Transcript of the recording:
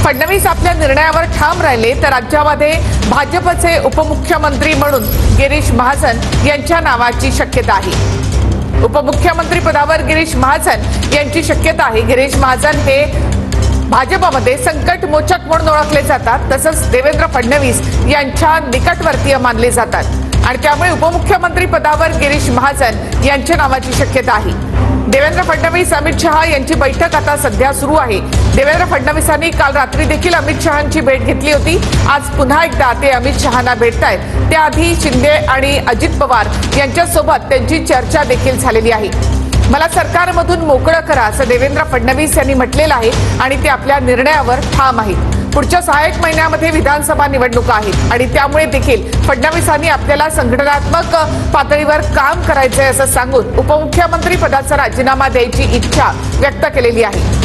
फडणवीस आपल्या निर्णयावर ठाम राहिले तर राज्यामध्ये भाजपचे उपमुख्यमंत्री म्हणून गिरीश महाजन यांच्या नावाची शक्यता आहे। उपमुख्यमंत्री पदावर गिरीश महाजन यांची शक्यता आहे। गिरीश महाजन हे भाजपमध्ये संकट मोचक म्हणून ओळखले जातात, तसंच देवेंद्र फडणवीस यांच्या निकटवर्तीय मानले जातात आणि त्यामुळे उपमुख्यमंत्री पदावर गिरीश महाजन यांच्या नावाची शक्यता आहे। देवेंद्र फडणवीस अमित शहा यांची बैठक आता सध्या सुरू आहे। देवेंद्र फडणवीसांनी काल रात्री देखील अमित शहांची भेट घेतली होती। आज पुन्हा एकदा ते अमित शहांना भेटतायत। त्याआधी शिंदे आणि अजित पवार यांच्यासोबत त्यांची चर्चा देखील झालेली आहे। मला सरकारमधून मोकळं करा असं देवेंद्र फडणवीस यांनी म्हटलेलं आहे आणि ते आपल्या निर्णयावर ठाम आहेत। पुढच्या 6 महिन्यामध्ये विधानसभा निवडणुका आहेत आणि त्यामुळे देखील फडणवीसांनी आपल्याला संघटनात्मक पातळीवर काम करायचंय असं सांगून उपमुख्यमंत्री पदाचा राजीनामा द्यायची इच्छा व्यक्त केलेली आहे।